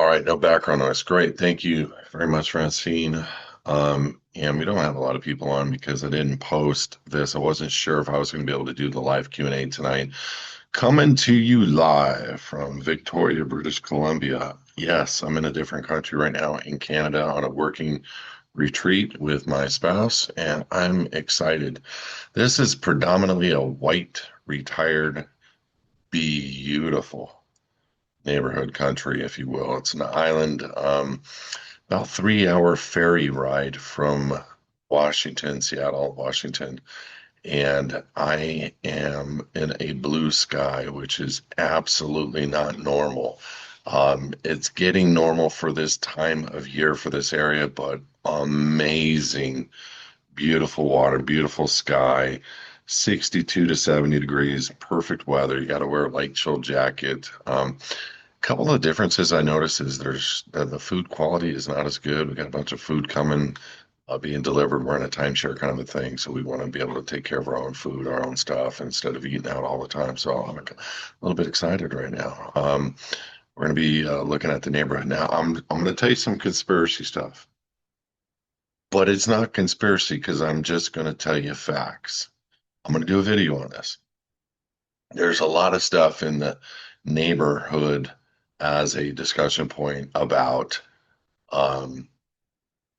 All right, no background noise. Great. Thank you very much, Francine. And we don't have a lot of people on because I didn't post this. I wasn't sure if I was going to be able to do the live Q&A tonight. Coming to you live from Victoria, British Columbia. Yes, I'm in a different country right now in Canada on a working retreat with my spouse, and I'm excited. This is predominantly a white, retired, beautiful neighborhood country, if you will. It's an island, about 3 hour ferry ride from Washington, Seattle, Washington. And I am in a blue sky, which is absolutely not normal. It's getting normal for this time of year for this area, but amazing, beautiful water, beautiful sky, 62 to 70 degrees, perfect weather. You got to wear a light chill jacket. Couple of differences I noticed is there's the food quality is not as good. We got a bunch of food coming, being delivered. We're in a timeshare kind of a thing, so we want to be able to take care of our own food, our own stuff, instead of eating out all the time. So I'm a little bit excited right now. We're going to be looking at the neighborhood now. I'm going to tell you some conspiracy stuff, but it's not conspiracy because I'm just going to tell you facts. I'm going to do a video on this. There's a lot of stuff in the neighborhood as a discussion point about um,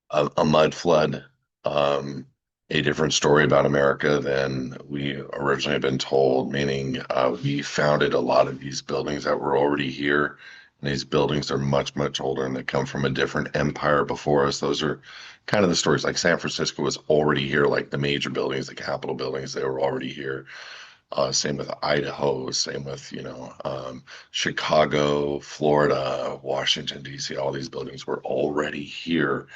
a mud flood, um, a different story about America than we originally had been told, meaning we founded a lot of these buildings that were already here. And these buildings are much, much older and they come from a different empire before us. Those are kind of the stories. Like San Francisco was already here, like the major buildings, the Capitol buildings, they were already here. Same with Idaho, same with, Chicago, Florida, Washington, D.C. All these buildings were already here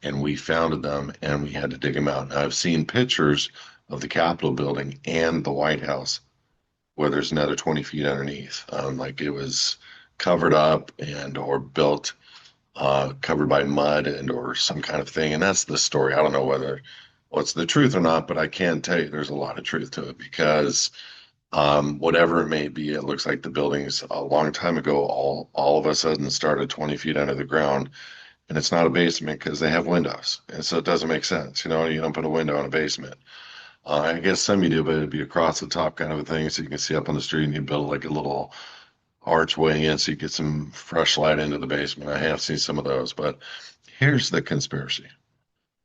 and we founded them and we had to dig them out. Now, I've seen pictures of the Capitol building and the White House where there's another 20 feet underneath. Like it was covered up and or built, covered by mud and or some kind of thing. And that's the story. I don't know whether what's the truth or not, but I can tell you there's a lot of truth to it because whatever it may be, it looks like the buildings a long time ago all of a sudden started 20 feet under the ground, and it's not a basement because they have windows, and so it doesn't make sense. You don't put a window in a basement. I guess some you do, but it'd be across the top kind of a thing, so you can see up on the street, and you build like a little archway in, so you get some fresh light into the basement. I have seen some of those, but here's the conspiracy.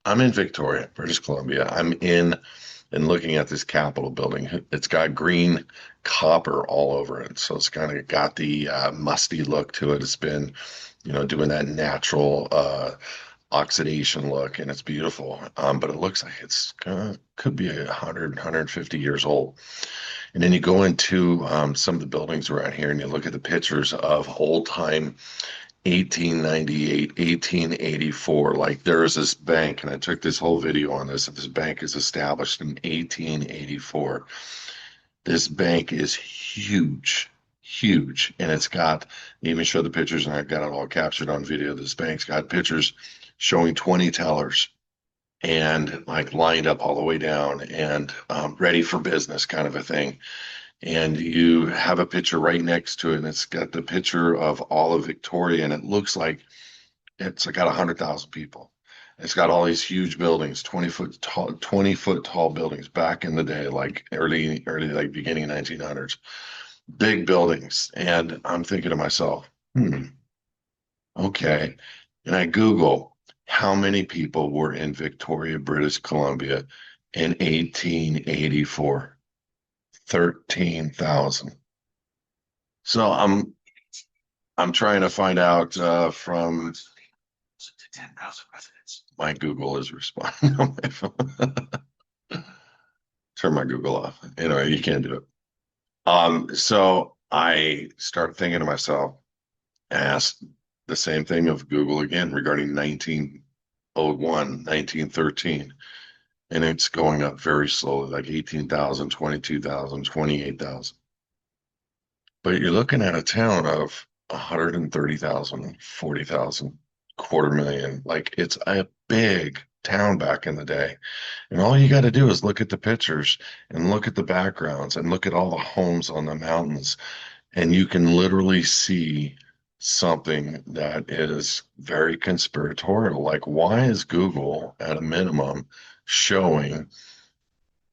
I'm in Victoria, British Columbia. I'm in and looking at this Capitol building. It's got green copper all over it. So it's kind of got the musty look to it. It's been, doing that natural oxidation look, and it's beautiful. But it looks like it's could be 150 years old. And then you go into some of the buildings around here and you look at the pictures of old time 1898, 1884. Like there is this bank, and I took this whole video on this. This bank is established in 1884. This bank is huge, huge, and it's got, they even show the pictures, and I've got it all captured on video. This bank's got pictures showing 20 tellers and like lined up all the way down and ready for business kind of a thing. And you have a picture right next to it, and it's got the picture of all of Victoria, and it looks like it's got 100,000 people. It's got all these huge buildings, 20 foot tall buildings back in the day, like early, like beginning 1900s, big buildings. And I'm thinking to myself, okay. And I Google how many people were in Victoria, British Columbia in 1884. 13,000. So I'm trying to find out from my Google is responding on my phone. Turn my Google off. Anyway, you can't do it. So I start thinking to myself, ask the same thing of Google again regarding 1901, 1913, and it's going up very slowly, like 18,000, 22,000, 28,000. But you're looking at a town of 130,000, 40,000, quarter million. Like it's a big town back in the day. And all you got to do is look at the pictures and look at the backgrounds and look at all the homes on the mountains. And you can literally see something that is very conspiratorial. Like, why is Google at a minimum showing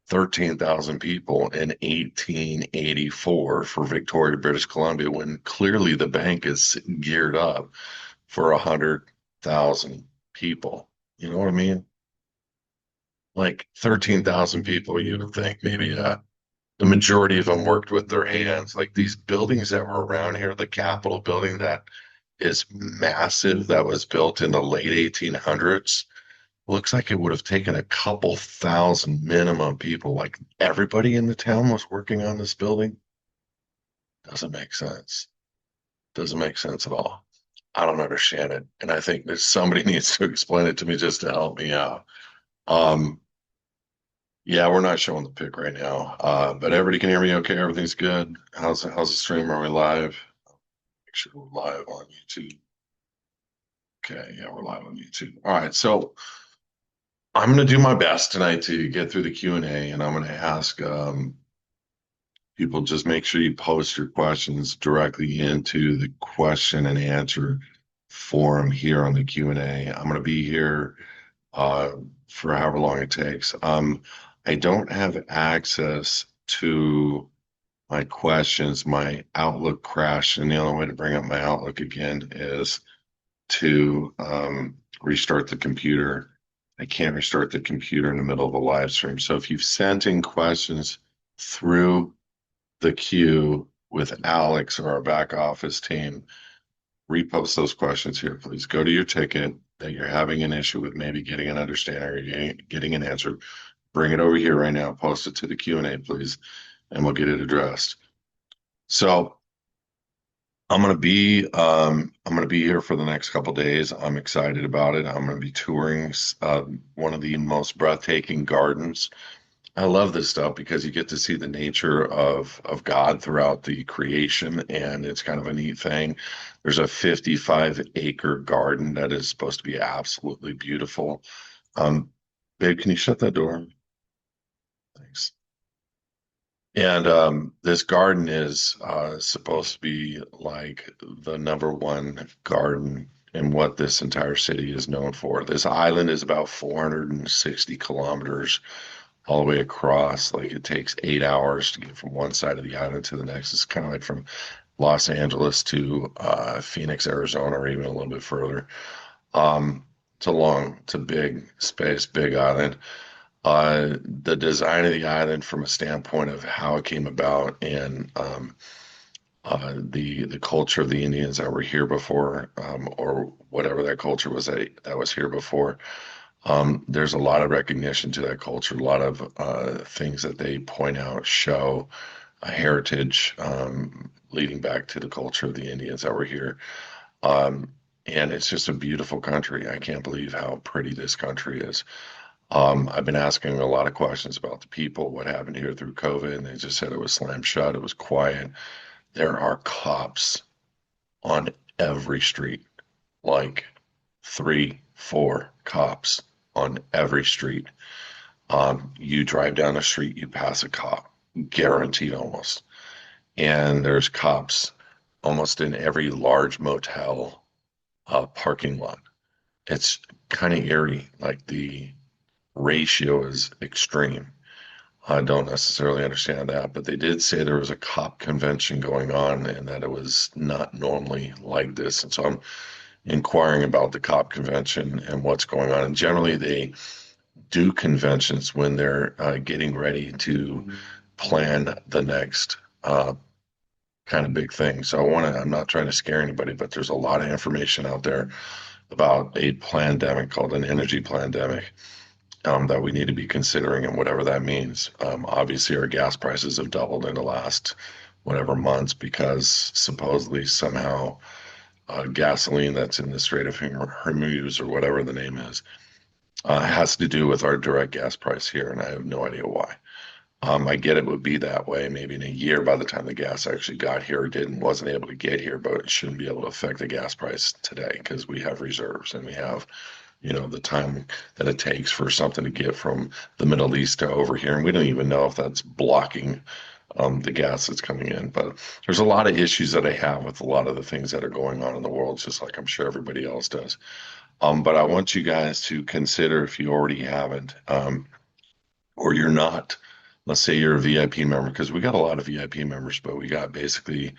13,000 people in 1884 for Victoria, British Columbia, when clearly the bank is geared up for 100,000 people? You know what I mean? Like 13,000 people, you would think maybe the majority of them worked with their hands. Like these buildings that were around here, the Capitol building that is massive, that was built in the late 1800s. Looks like it would have taken a couple thousand minimum people. Like everybody in the town was working on this building. Doesn't make sense. Doesn't make sense at all. I don't understand it. And I think that somebody needs to explain it to me just to help me out. Um, yeah, we're not showing the pic right now. But everybody can hear me okay. Everything's good. How's the stream? Are we live? Make sure we're live on YouTube. Okay, yeah, we're live on YouTube. All right, so I'm going to do my best tonight to get through the Q&A, and I'm going to ask people, just make sure you post your questions directly into the question and answer forum here on the Q&A. I'm going to be here uh, for however long it takes. I don't have access to my questions. My Outlook crashed, and the only way to bring up my Outlook again is to restart the computer. I can't restart the computer in the middle of a live stream. So if you've sent in questions through the queue with Alex or our back office team, repost those questions here, please. Go to your ticket that you're having an issue with, maybe getting an understanding or getting an answer. Bring it over here right now. Post it to the Q&A, please, and we'll get it addressed. So I'm gonna be here for the next couple days. I'm excited about it. I'm gonna be touring one of the most breathtaking gardens. I love this stuff because you get to see the nature of God throughout the creation, and it's kind of a neat thing. There's a 55-acre garden that is supposed to be absolutely beautiful. Um, Babe, can you shut that door? Thanks. And this garden is supposed to be like the number one garden in what this entire city is known for. This island is about 460 kilometers all the way across. Like it takes 8 hours to get from one side of the island to the next. It's kind of like from Los Angeles to Phoenix, Arizona, or even a little bit further. It's a big space, big island. The design of the island from a standpoint of how it came about and the culture of the Indians that were here before, or whatever that culture was that was here before. There's a lot of recognition to that culture, a lot of things that they point out show a heritage leading back to the culture of the Indians that were here. Um, and it's just a beautiful country. I can't believe how pretty this country is. I've been asking a lot of questions about the people, what happened here through COVID, and they just said it was slammed shut, it was quiet. There are cops on every street, like three, four cops on every street. You drive down the street, you pass a cop, guaranteed almost. And there's cops almost in every large motel parking lot. It's kind of eerie, like the ratio is extreme. I don't necessarily understand that, but they did say there was a cop convention going on and that it was not normally like this. And so I'm inquiring about the cop convention and what's going on. And generally, they do conventions when they're getting ready to plan the next kind of big thing. So I'm not trying to scare anybody, but there's a lot of information out there about a pandemic called an energy pandemic that we need to be considering and whatever that means. Obviously, our gas prices have doubled in the last whatever months because supposedly somehow gasoline that's in the Strait of Hormuz or whatever the name is has to do with our direct gas price here, and I have no idea why. I get it would be that way maybe in a year by the time the gas actually got here or didn't wasn't able to get here, but it shouldn't be able to affect the gas price today because we have reserves and we have the time that it takes for something to get from the Middle East to over here. And we don't even know if that's blocking the gas that's coming in. But there's a lot of issues that I have with a lot of the things that are going on in the world, just like I'm sure everybody else does. But I want you guys to consider, if you already haven't, or you're not, let's say you're a VIP member, because we got a lot of VIP members, but we got basically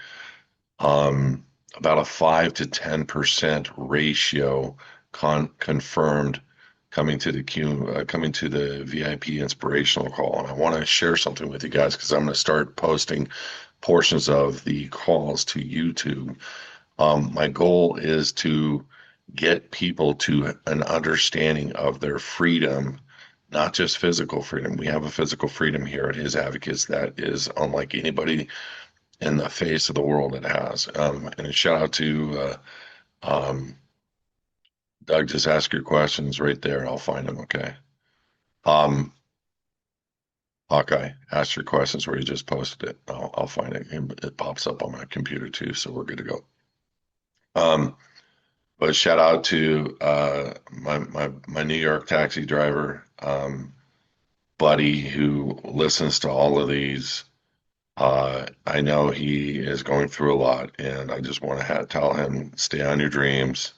um, about a 5 to 10% ratio confirmed coming to the VIP inspirational call. And I want to share something with you guys because I'm going to start posting portions of the calls to YouTube. My goal is to get people to an understanding of their freedom, not just physical freedom. We have a physical freedom here at His Advocates that is unlike anybody in the face of the world that has. And a shout out to Doug. Just ask your questions right there. I'll find them. Okay. Um, Hawkeye, ask your questions where you just posted it. I'll find it. It pops up on my computer too, so we're good to go. Um, but shout out to my New York taxi driver buddy who listens to all of these. I know he is going through a lot, and I just want to tell him, stay on your dreams.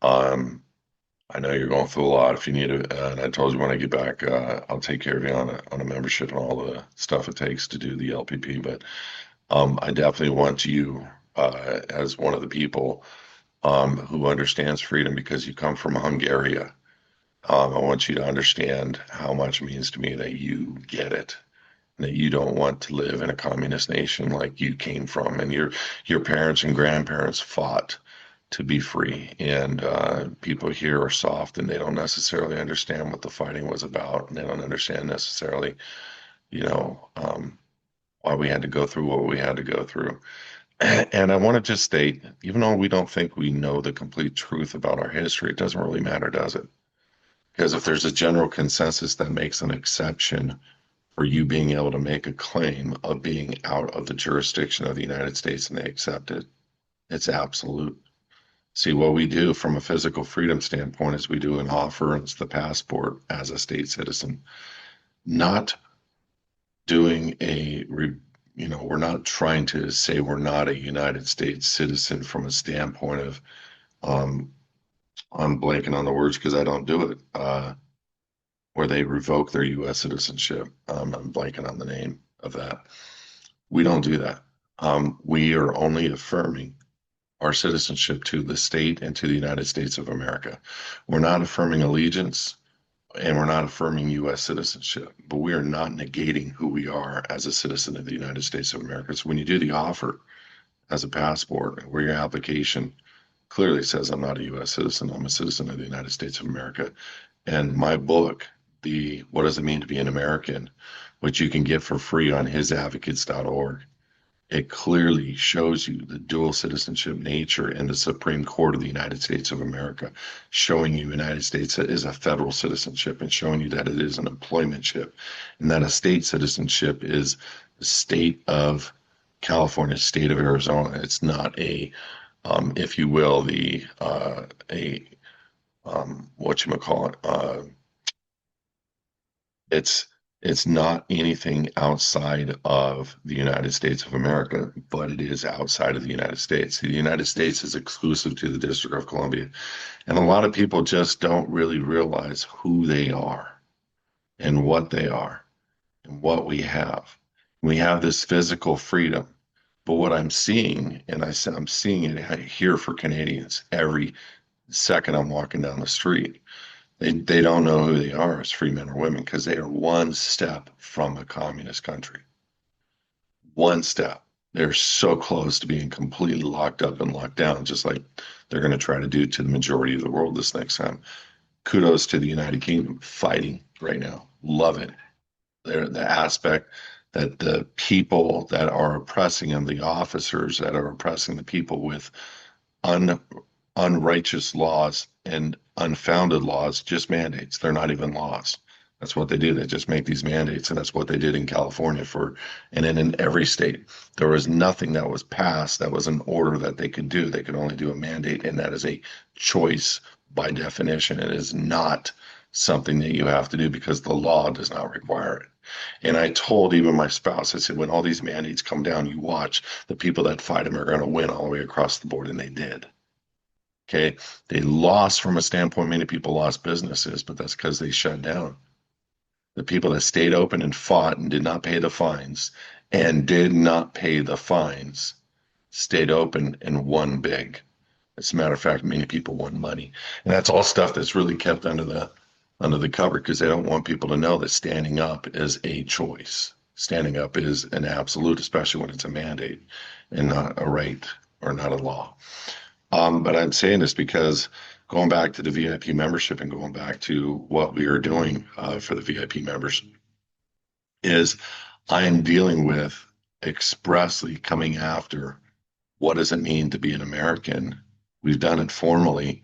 I know you're going through a lot. If you need it, and I told you when I get back, I'll take care of you on a membership and all the stuff it takes to do the LPP. But I definitely want you, as one of the people who understands freedom, because you come from Hungary. I want you to understand how much it means to me that you get it, that you don't want to live in a communist nation like you came from, and your parents and grandparents fought to be free. And people here are soft, and they don't necessarily understand what the fighting was about, and they don't understand necessarily, you know, why we had to go through what we had to go through. And I want to just state, even though we don't think we know the complete truth about our history, it doesn't really matter, does it? Because if there's a general consensus that makes an exception for you being able to make a claim of being out of the jurisdiction of the United States and they accept it, it's absolute. See, what we do from a physical freedom standpoint is we do an offer, and it's the passport as a state citizen, not doing we're not trying to say we're not a United States citizen from a standpoint of, um, I'm blanking on the words because I don't do it, where they revoke their U.S. citizenship. I'm blanking on the name of that. We don't do that. We are only affirming our citizenship to the state and to the United States of America. We're not affirming allegiance and we're not affirming U.S. citizenship, but we are not negating who we are as a citizen of the United States of America. So when you do the offer as a passport, where your application clearly says I'm not a U.S. citizen, I'm a citizen of the United States of America. And my book, the What Does It Mean to Be an American, which you can get for free on hisadvocates.org, it clearly shows you the dual citizenship nature in the Supreme Court of the United States of America, showing you United States is a federal citizenship and showing you that it is an employmentship, and that a state citizenship is the state of California, state of Arizona. It's not a, if you will, the what you call it. It's not anything outside of the United States of America, but it is outside of the United States. The United States is exclusive to the District of Columbia. And a lot of people just don't really realize who they are and what they are and what we have. We have this physical freedom. But what I'm seeing, and I'm seeing it here for Canadians every second I'm walking down the street, they don't know who they are as free men or women because they are one step from a communist country. One step. They're so close to being completely locked up and locked down, just like they're going to try to do to the majority of the world this next time. Kudos to the United Kingdom fighting right now. Love it. They're the aspect that the people that are oppressing them, the officers that are oppressing the people with unrighteous laws and unfounded laws, just mandates. They're not even laws. That's what they do. They just make these mandates, and that's what they did in California and then in every state. There was nothing that was passed that was an order that they could do. They could only do a mandate, and that is a choice by definition. It is not something that you have to do because the law does not require it. And I told even my spouse, I said, when all these mandates come down, you watch, the people that fight them are going to win all the way across the board. And they did. Okay. They lost from a standpoint, many people lost businesses, but that's because they shut down. The people that stayed open and fought and did not pay the fines and did not pay the fines stayed open and won big. As a matter of fact, many people won money. And that's all stuff that's really kept under the cover because they don't want people to know that standing up is a choice. Standing up is an absolute, especially when it's a mandate and not a right or not a law. But I'm saying this because going back to the VIP membership and going back to what we are doing for the VIP members is I am dealing with expressly coming after what does it mean to be an American. We've done it formally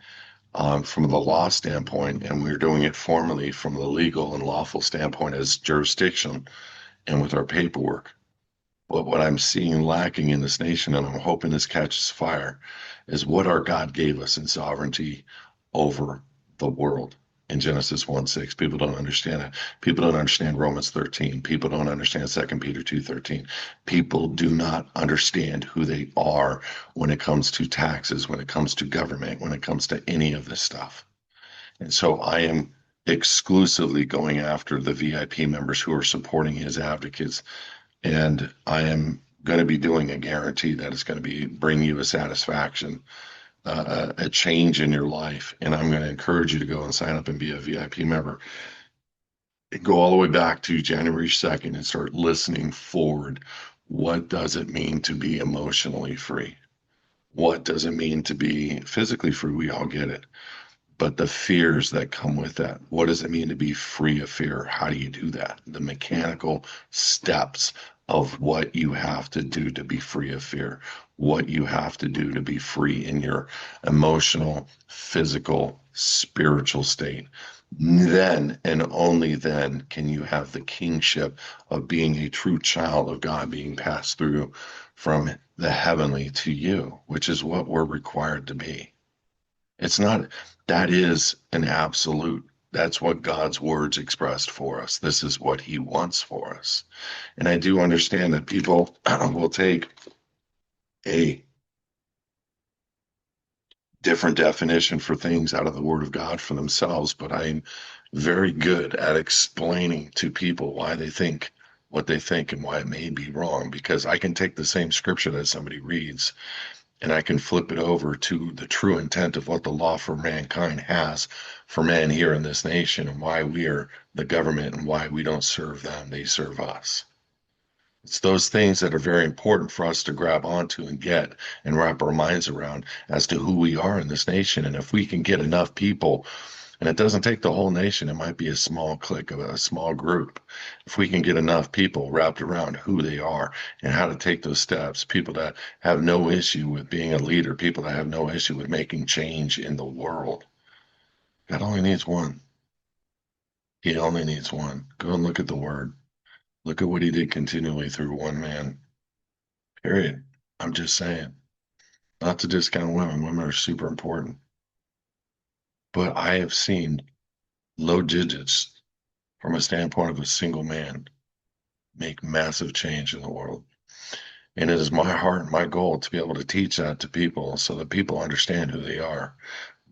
from the law standpoint, and we're doing it formally from the legal and lawful standpoint as jurisdiction and with our paperwork. But what I'm seeing lacking in this nation, and I'm hoping this catches fire, is what our God gave us in sovereignty over the world. In Genesis 1:6, people don't understand it. People don't understand Romans 13. People don't understand 2 Peter 2:13. People do not understand who they are when it comes to taxes, when it comes to government, when it comes to any of this stuff. And so I am exclusively going after the VIP members who are supporting his advocates. And I am going to be doing a guarantee that it's going to be bring you a satisfaction, a change in your life. And I'm going to encourage you to go and sign up and be a VIP member. Go all the way back to January 2nd and start listening forward. What does it mean to be emotionally free? What does it mean to be physically free? We all get it. But the fears that come with that. What does it mean to be free of fear? How do you do that? The mechanical steps of what you have to do to be free of fear, what you have to do to be free in your emotional, physical, spiritual state. Then and only then can you have the kingship of being a true child of God being passed through from the heavenly to you, which is what we're required to be. It's not, that is an absolute. That's what God's words expressed for us. This is what he wants for us. And I do understand that people will take a different definition for things out of the word of God for themselves, but I'm very good at explaining to people why they think what they think and why it may be wrong, because I can take the same scripture that somebody reads and I can flip it over to the true intent of what the law for mankind has for man here in this nation and why we are the government and why we don't serve them, they serve us. It's those things that are very important for us to grab onto and get and wrap our minds around as to who we are in this nation. And if we can get enough people, and it doesn't take the whole nation, it might be a small clique of a small group. If we can get enough people wrapped around who they are and how to take those steps, people that have no issue with being a leader, people that have no issue with making change in the world. God only needs one. He only needs one. Go and look at the word. Look at what he did continually through one man. Period. I'm just saying. Not to discount women. Women are super important. But I have seen low digits from a standpoint of a single man make massive change in the world. And it is my heart and my goal to be able to teach that to people so that people understand who they are.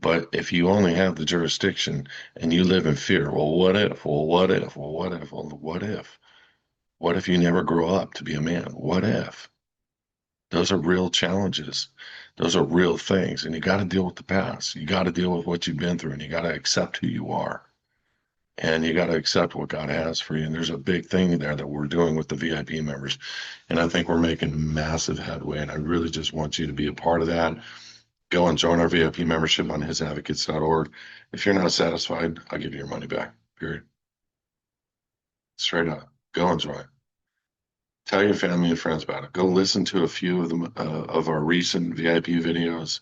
But if you only have the jurisdiction and you live in fear, well, what if? Well, what if? Well, what if? Well, what if? What if you never grow up to be a man? What if? Those are real challenges. Those are real things. And you got to deal with the past. You got to deal with what you've been through and you got to accept who you are. And you got to accept what God has for you. And there's a big thing there that we're doing with the VIP members. And I think we're making massive headway. And I really just want you to be a part of that. Go and join our VIP membership on hisadvocates.org. If you're not satisfied, I'll give you your money back, period. Straight up. Go and join. Tell your family and friends about it. Go listen to a few of them of our recent VIP videos.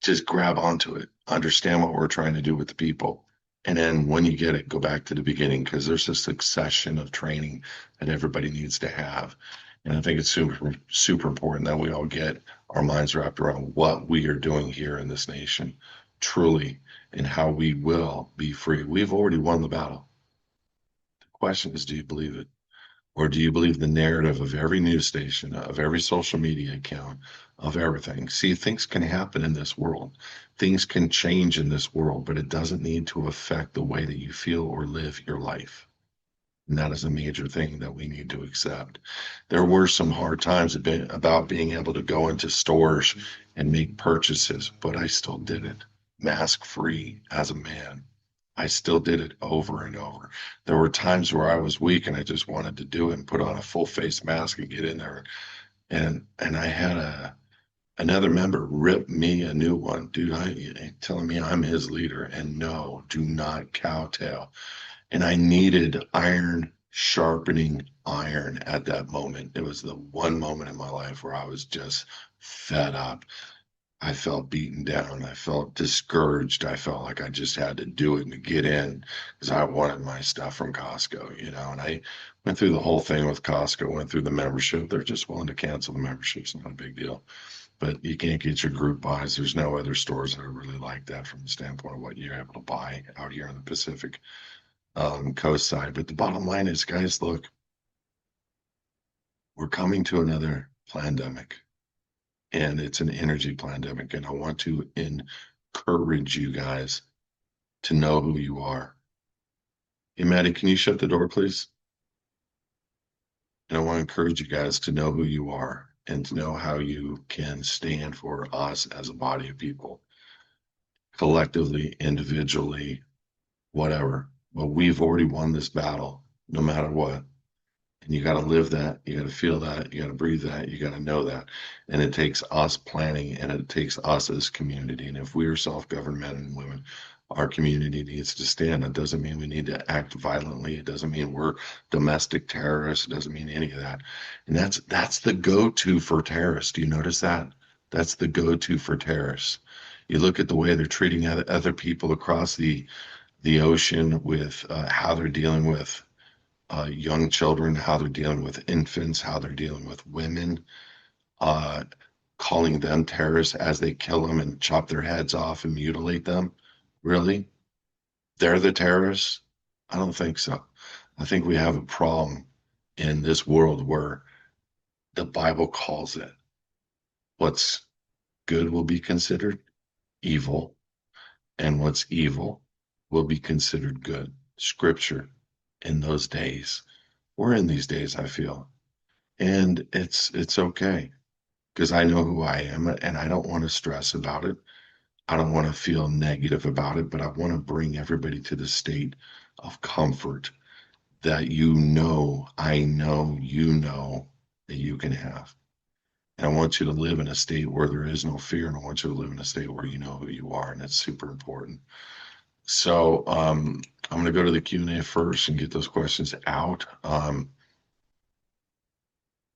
Just grab onto it. Understand what we're trying to do with the people. And then when you get it, go back to the beginning because there's a succession of training that everybody needs to have. And I think it's super, super important that we all get our minds wrapped around what we are doing here in this nation, truly, and how we will be free. We've already won the battle. Question is, do you believe it? Or do you believe the narrative of every news station, of every social media account, of everything? See, things can happen in this world. Things can change in this world, but it doesn't need to affect the way that you feel or live your life. And that is a major thing that we need to accept. There were some hard times about being able to go into stores and make purchases, but I still did it mask free as a man. I still did it over and over. There were times where I was weak and I just wanted to do it and put on a full face mask and get in there. And I had another member rip me a new one, dude. Telling me I'm his leader, and no, do not cowtail. And I needed iron sharpening iron at that moment. It was the one moment in my life where I was just fed up. I felt beaten down. I felt discouraged. I felt like I just had to do it and get in because I wanted my stuff from Costco, And I went through the whole thing with Costco, went through the membership. They're just willing to cancel the membership. It's not a big deal. But you can't get your group buys. There's no other stores that are really like that from the standpoint of what you're able to buy out here on the Pacific coast side. But the bottom line is, guys, look, we're coming to another pandemic, and it's an energy pandemic. And I want to encourage you guys to know who you are. Hey, Maddie, can you shut the door, please? And I want to encourage you guys to know who you are and to know how you can stand for us as a body of people, collectively, individually, whatever. But we've already won this battle, no matter what. And you got to live that. You got to feel that. You got to breathe that. You got to know that. And it takes us planning, and it takes us as community. And if we are self-governed men and women, our community needs to stand. It doesn't mean we need to act violently. It doesn't mean we're domestic terrorists. It doesn't mean any of that. And that's the go-to for terrorists. Do you notice that? That's the go-to for terrorists. You look at the way they're treating other people across the ocean with how they're dealing with young children, how they're dealing with infants, how they're dealing with women, uh, calling them terrorists as they kill them and chop their heads off and mutilate them. Really? They're the terrorists? I don't think so. I think we have a problem in this world where the Bible calls it what's good will be considered evil, and what's evil will be considered good. Scripture in those days. We're in these days, I feel. And it's okay because I know who I am and I don't want to stress about it. I don't want to feel negative about it, but I want to bring everybody to the state of comfort that I know you know that you can have. And I want you to live in a state where there is no fear, and I want you to live in a state where you know who you are, and it's super important. So I'm going to go to the Q&A first and get those questions out.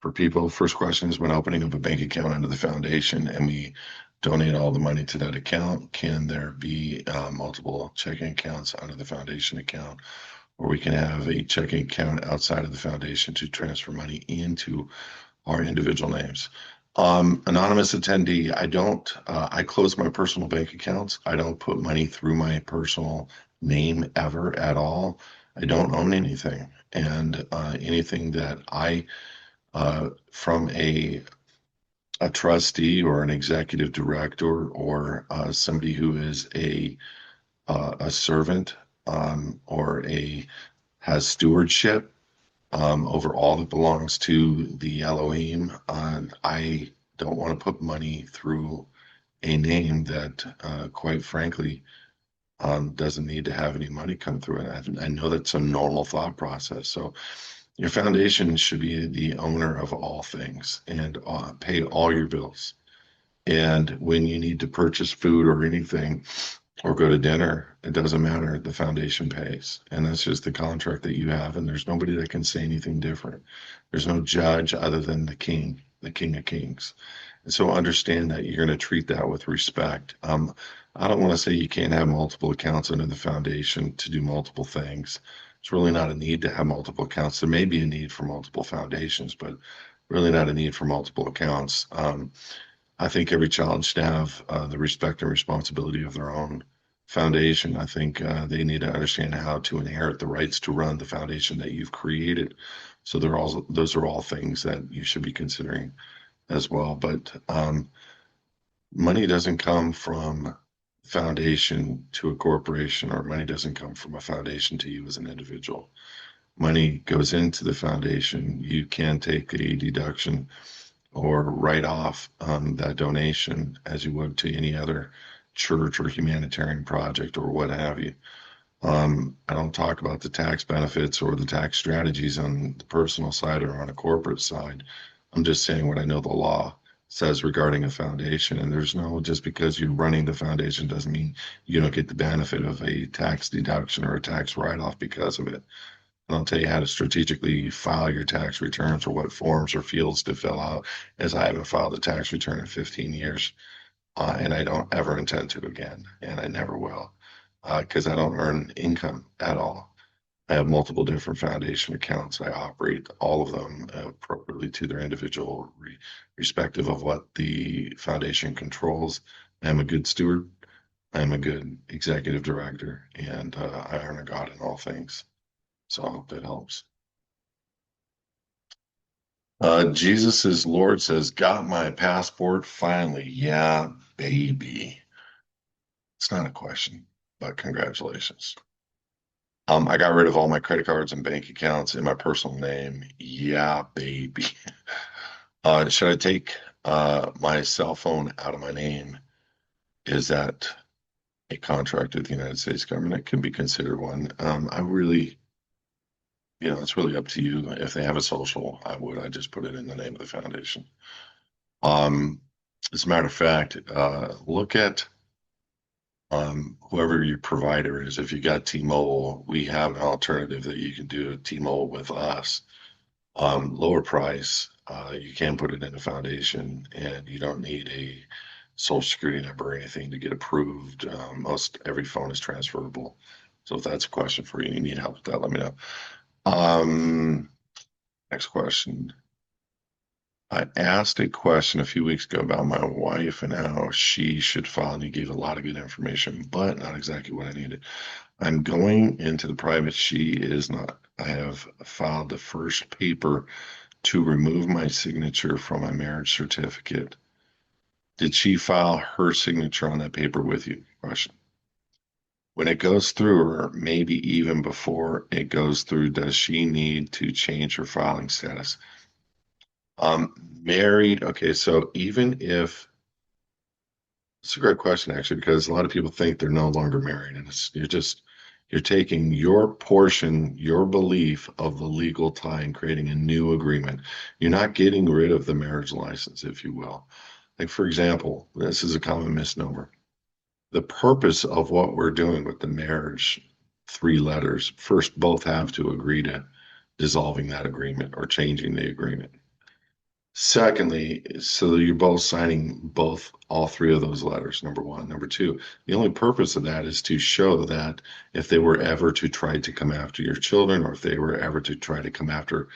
For people, first question is, when opening up a bank account under the foundation and we donate all the money to that account, can there be multiple checking accounts under the foundation account? Or we can have a checking account outside of the foundation to transfer money into our individual names. Anonymous attendee, I close my personal bank accounts. I don't put money through my personal name ever at all. I don't own anything. And anything that from a trustee or an executive director or somebody who is a servant or has stewardship over all that belongs to the Elohim. I don't want to put money through a name that, quite frankly, doesn't need to have any money come through it. I know that's a normal thought process. So your foundation should be the owner of all things and pay all your bills. And when you need to purchase food or anything or go to dinner, it doesn't matter. The foundation pays. And that's just the contract that you have. And there's nobody that can say anything different. There's no judge other than the King of Kings. And so understand that you're going to treat that with respect. I don't want to say you can't have multiple accounts under the foundation to do multiple things. It's really not a need to have multiple accounts. There may be a need for multiple foundations, but really not a need for multiple accounts. I think every child should have the respect and responsibility of their own foundation. I think they need to understand how to inherit the rights to run the foundation that you've created. So those are all things that you should be considering as well. But money doesn't come from foundation to a corporation, or money doesn't come from a foundation to you as an individual. Money goes into the foundation. You can take a deduction or write off that donation as you would to any other church or humanitarian project or what have you. I don't talk about the tax benefits or the tax strategies on the personal side or on a corporate side. I'm just saying what I know the law says regarding a foundation. And there's no, just because you're running the foundation doesn't mean you don't get the benefit of a tax deduction or a tax write-off because of it. And I'll tell you how to strategically file your tax returns or what forms or fields to fill out, as I haven't filed a tax return in 15 years. And I don't ever intend to again, and I never will, because I don't earn income at all. I have multiple different foundation accounts. I operate all of them appropriately to their individual, respective of what the foundation controls. I'm a good steward. I'm a good executive director, and I honor God in all things. So I hope that helps. Jesus is Lord says, got my passport finally. Yeah, baby. It's not a question, but congratulations. I got rid of all my credit cards and bank accounts in my personal name. Yeah, baby. Should I take my cell phone out of my name? Is that a contract with the United States government? It can be considered one. I really, it's really up to you. If they have a social, I just put it in the name of the foundation. Um, as a matter of fact, look at whoever your provider is. If you got T-Mobile, we have an alternative that you can do T-Mobile with us. Lower price. You can put it in a foundation, and you don't need a social security number or anything to get approved. Most every phone is transferable. So if that's a question for you, you need help with that, let me know. Next question. I asked a question a few weeks ago about my wife and how she should file, and you gave a lot of good information, but not exactly what I needed. I'm going into the private. She is not. I have filed the first paper to remove my signature from my marriage certificate. Did she file her signature on that paper with you? Question. When it goes through, or maybe even before it goes through, does she need to change her filing status? Married. Okay, so even if it's a great question actually, because a lot of people think they're no longer married, and you're taking your portion, your belief of the legal tie and creating a new agreement. You're not getting rid of the marriage license, if you will. Like, for example, this is a common misnomer. The purpose of what we're doing with the marriage, three letters, first, both have to agree to dissolving that agreement or changing the agreement. Secondly, so you're both signing all three of those letters, number one. Number two, the only purpose of that is to show that if they were ever to try to come after your children, or if they were ever to try to come after,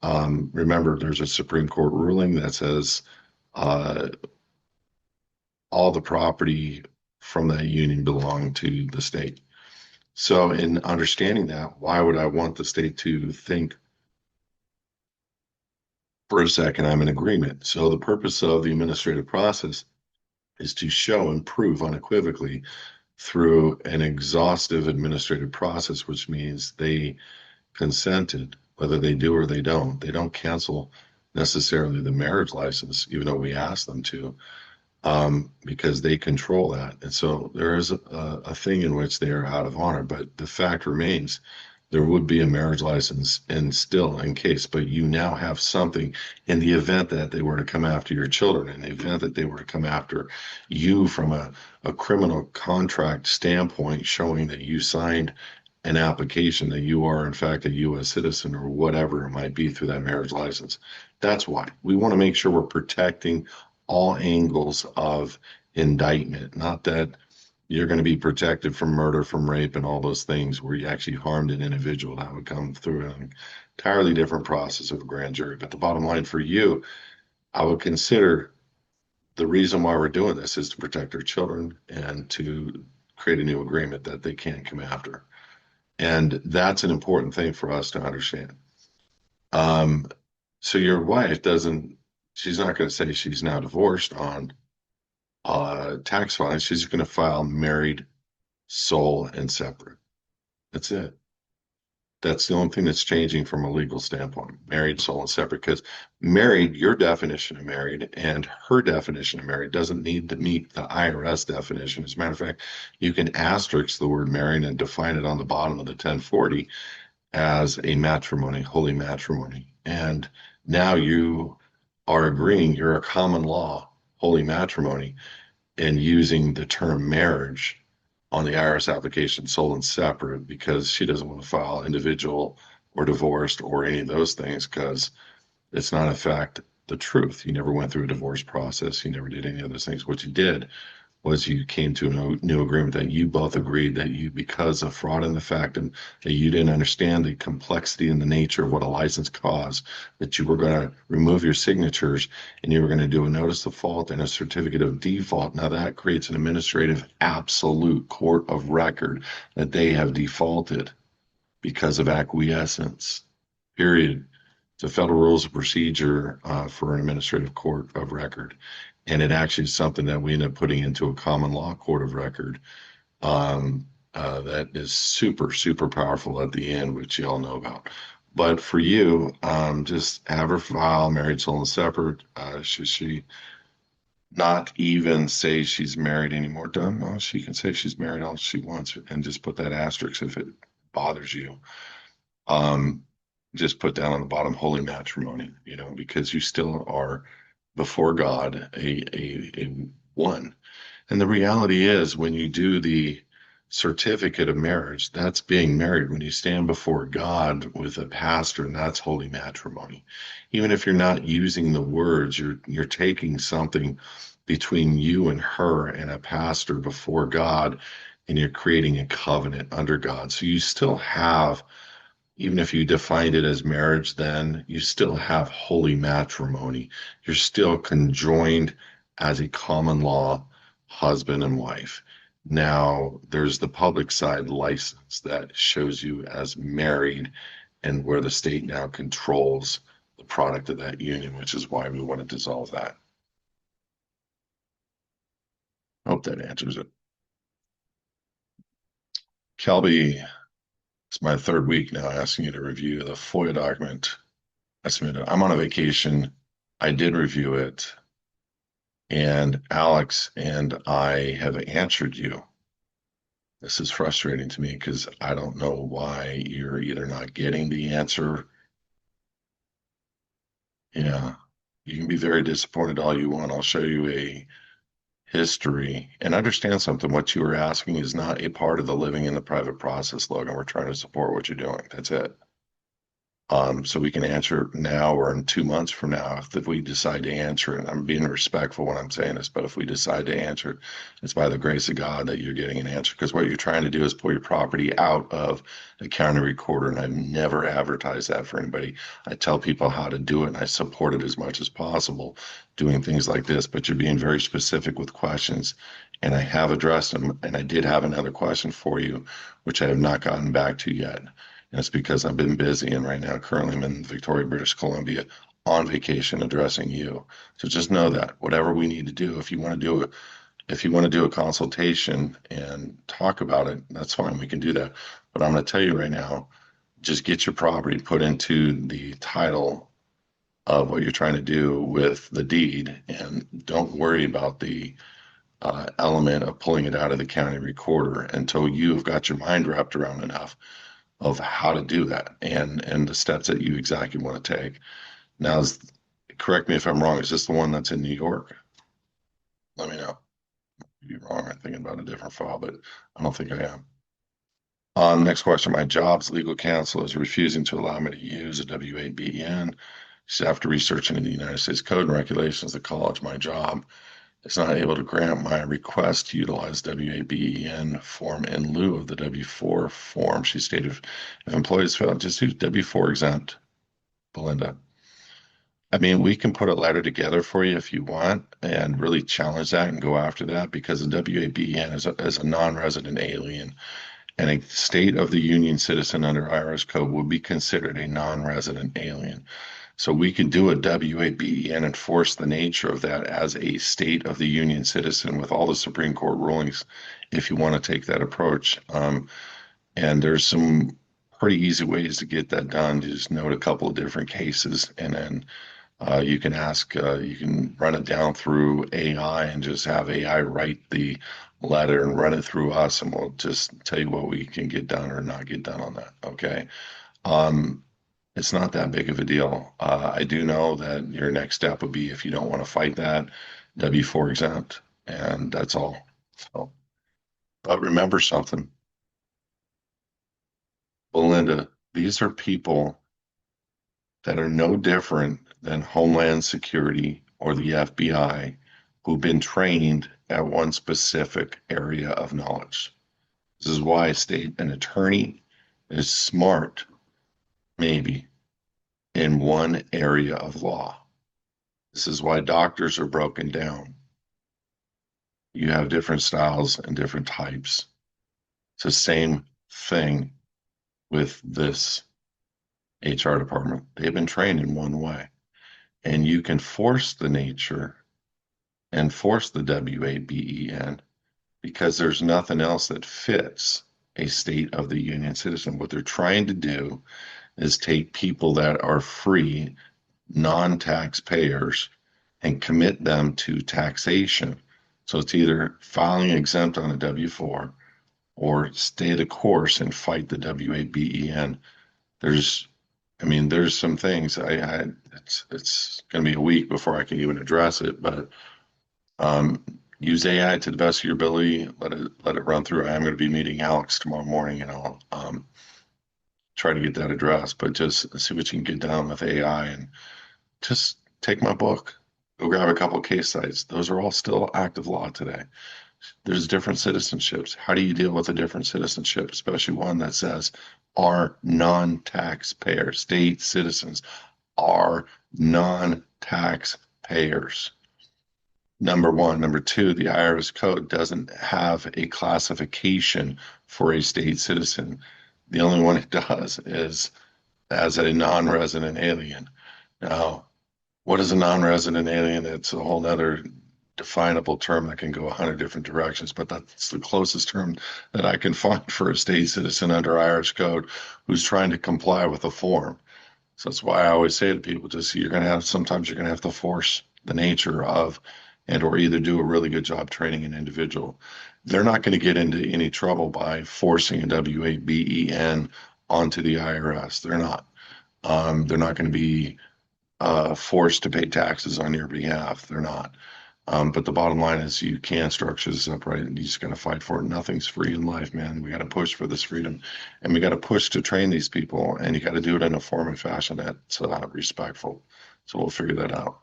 remember, there's a Supreme Court ruling that says uh, all the property from that union belong to the state. So in understanding that, why would I want the state to think for a second I'm in agreement? So the purpose of the administrative process is to show and prove unequivocally through an exhaustive administrative process, which means they consented, whether they do or they don't. They don't cancel necessarily the marriage license, even though we ask them to, because they control that. And so there is a thing in which they are out of honor, but the fact remains there would be a marriage license and still in case, but you now have something in the event that they were to come after your children, in the event that they were to come after you from a criminal contract standpoint, showing that you signed an application that you are in fact a U.S. citizen or whatever it might be through that marriage license. That's why we want to make sure we're protecting all angles of indictment, not that you're going to be protected from murder, from rape, and all those things where you actually harmed an individual. That would come through an entirely different process of a grand jury. But the bottom line for you, I would consider the reason why we're doing this is to protect our children and to create a new agreement that they can't come after. And that's an important thing for us to understand. So your wife she's not going to say she's now divorced on tax filing. She's going to file married, sole, and separate. That's it. That's the only thing that's changing from a legal standpoint, married, sole, and separate. Because married, your definition of married and her definition of married doesn't need to meet the IRS definition. As a matter of fact, you can asterisk the word married and define it on the bottom of the 1040 as a matrimony, holy matrimony. And now you are agreeing you're a common law, holy matrimony, and using the term marriage on the IRS application sole and separate because she doesn't want to file individual or divorced or any of those things because it's not in fact the truth. You never went through a divorce process. You never did any of those things. What you did was you came to a new agreement that you both agreed that you, because of fraud in the fact and that you didn't understand the complexity and the nature of what a license costs, that you were going to remove your signatures and you were going to do a notice of fault and a certificate of default. Now that creates an administrative absolute court of record that they have defaulted because of acquiescence, period. It's a federal rules of procedure for an administrative court of record. And it actually is something that we end up putting into a common law court of record that is super, super powerful at the end, which you all know about. But for you, just have her file married, sole, and separate. Should she not even say she's married anymore? Done. Well, she can say she's married all she wants and just put that asterisk if it bothers you. Just put down on the bottom holy matrimony, because you still are before God a one. And the reality is when you do the certificate of marriage, that's being married. When you stand before God with a pastor, and that's holy matrimony. Even if you're not using the words, you're taking something between you and her and a pastor before God, and you're creating a covenant under God. So you still have, even if you defined it as marriage, then you still have holy matrimony. You're still conjoined as a common law husband and wife. Now, there's the public side license that shows you as married and where the state now controls the product of that union, which is why we want to dissolve that. Hope that answers it. Kelby, it's my third week now asking you to review the FOIA document I submitted. I'm on a vacation. I did review it. And Alex and I have answered you. This is frustrating to me because I don't know why you're either not getting the answer. Yeah, you can be very disappointed all you want. I'll show you a history and understand something. What you were asking is not a part of the living in the private process, Logan. We're trying to support what you're doing. That's it. So we can answer now or in 2 months from now if we decide to answer it. I'm being respectful when I'm saying this, but if we decide to answer it, it's by the grace of God that you're getting an answer. Because what you're trying to do is pull your property out of the county recorder, and I've never advertised that for anybody. I tell people how to do it, and I support it as much as possible, doing things like this. But you're being very specific with questions, and I have addressed them. And I did have another question for you, which I have not gotten back to yet. And it's because I've been busy, and right now currently I'm in Victoria, British Columbia on vacation addressing you. So just know that whatever we need to do, if you want to do a consultation and talk about it, that's fine. We can do that. But I'm going to tell you right now, just get your property put into the title of what you're trying to do with the deed, and don't worry about the element of pulling it out of the county recorder until you've got your mind wrapped around enough of how to do that and the steps that you exactly want to take. Now, correct me if I'm wrong. Is this the one that's in New York? Let me know. You're wrong. I'm thinking about a different file, but I don't think I am. Next question. My job's legal counsel is refusing to allow me to use a W-8BEN. After researching the United States Code and regulations, the college, my job is not able to grant my request to utilize W-8BEN form in lieu of the W-4 form. She stated if employees fail, just use W-4 exempt, Belinda. I mean, we can put a letter together for you if you want and really challenge that and go after that because the WABN is a non-resident alien and a state of the Union citizen under IRS code would be considered a non-resident alien. So we could do a WABE and enforce the nature of that as a state of the Union citizen with all the Supreme Court rulings if you want to take that approach. And there's some pretty easy ways to get that done. You just note a couple of different cases and then you can you can run it down through AI and just have AI write the letter and run it through us, and we'll just tell you what we can get done or not get done on that. Okay. Um, it's not that big of a deal. I do know that your next step would be if you don't want to fight that, W-4 exempt, and that's all. So, but remember something, Belinda, these are people that are no different than Homeland Security or the FBI who've been trained at one specific area of knowledge. This is why I state an attorney is smart, maybe, in one area of law. This is why doctors are broken down. You have different styles and different types. It's the same thing with this HR department. They've been trained in one way, and you can force the nature and force the WABEN because there's nothing else that fits a state of the Union citizen. What they're trying to do is take people that are free, non-taxpayers, and commit them to taxation. So it's either filing exempt on a W-4 or stay the course and fight the WABEN. There's, I mean, there's some things it's going to be a week before I can even address it, but use AI to the best of your ability. Let it run through. I am going to be meeting Alex tomorrow morning, and I'll try to get that addressed. But just see what you can get done with AI, and just take my book. Go grab a couple of case sites. Those are all still active law today. There's different citizenships. How do you deal with a different citizenship, especially one that says are non-taxpayer state citizens are non-taxpayers? Number one. Number two, the IRS code doesn't have a classification for a state citizen. The only one it does is as a non-resident alien. Now, what is a non-resident alien? It's a whole other definable term that can go 100 different directions, but that's the closest term that I can find for a state citizen under Irish code who's trying to comply with a form. So that's why I always say to people, just you're going to have sometimes you're going to have to force the nature of and or either do a really good job training an individual. They're not going to get into any trouble by forcing a WABEN onto the IRS. They're not. They're not going to be forced to pay taxes on your behalf. They're not. But the bottom line is you can structure this up right, and you just got to fight for it. Nothing's free in life, man. We got to push for this freedom, and we got to push to train these people, and you got to do it in a form and fashion that's respectful. So we'll figure that out.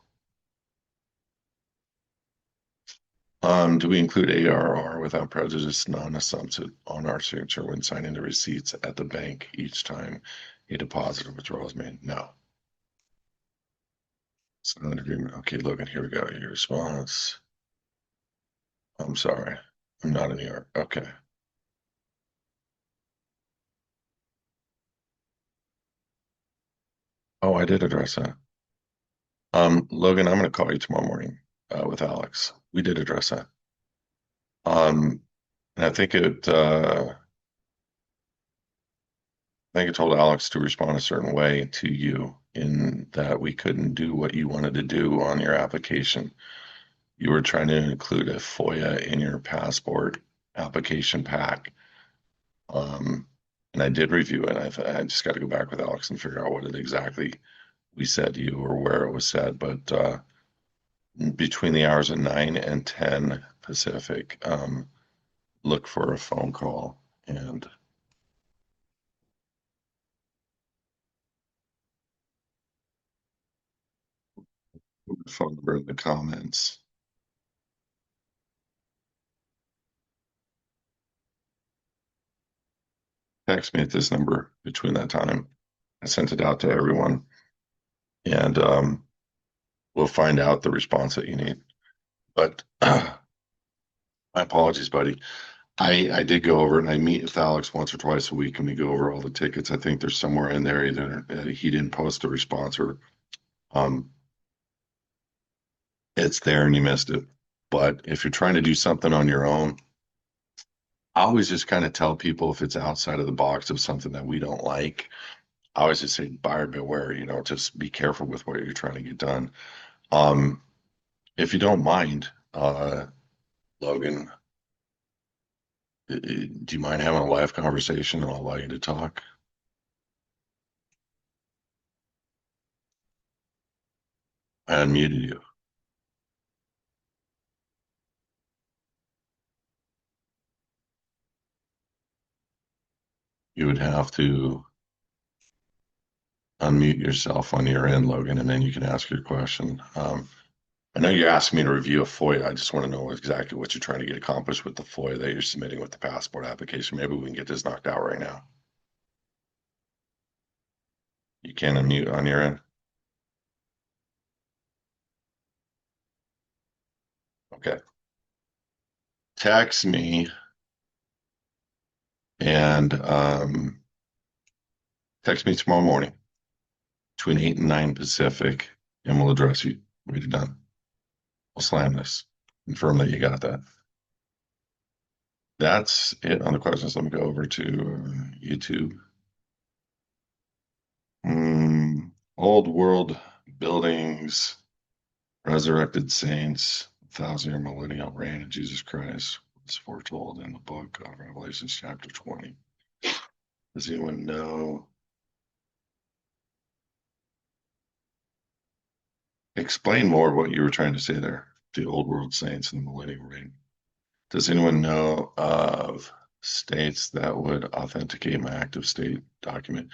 Do we include ARR without prejudice, non-assumptive on our signature when signing the receipts at the bank each time a deposit or withdrawal is made? No. Silent agreement. Okay, Logan, here we go. Your response. I'm sorry. I'm not in New York. Okay. Oh, I did address that. Logan, I'm going to call you tomorrow morning with Alex. We did address that. And I think it told Alex to respond a certain way to you in that we couldn't do what you wanted to do on your application. You were trying to include a FOIA in your passport application pack. And I did review it. I just got to go back with Alex and figure out what it exactly we said to you or where it was said. But between the hours of 9 and 10 Pacific, look for a phone call and phone number in the comments. Text me at this number between that time. I sent it out to everyone. And we'll find out the response that you need. But my apologies, buddy. I did go over and I meet with Alex once or twice a week and we go over all the tickets. I think there's somewhere in there either he didn't post a response or um, it's there and you missed it. But if you're trying to do something on your own, I always just kind of tell people if it's outside of the box of something that we don't like, I always just say buyer beware, just be careful with what you're trying to get done. Um, if you don't mind, Logan, do you mind having a live conversation and I'll allow you to talk? I unmuted you. You would have to unmute yourself on your end, Logan, and then you can ask your question. I know you're asking me to review a FOIA. I just want to know exactly what you're trying to get accomplished with the FOIA that you're submitting with the passport application. Maybe we can get this knocked out right now. You can unmute on your end. Okay. Text me and text me tomorrow morning between 8 and 9 Pacific, and we'll address you. We're done. We'll slam this. Confirm that you got that. That's it on the questions. Let me go over to YouTube. Old world buildings, resurrected saints, thousand-year millennial reign of Jesus Christ. It's foretold in the book of Revelation, chapter 20. Does anyone know? Explain more what you were trying to say there. The old world saints and the millennial reign. Does anyone know of states that would authenticate my active state document?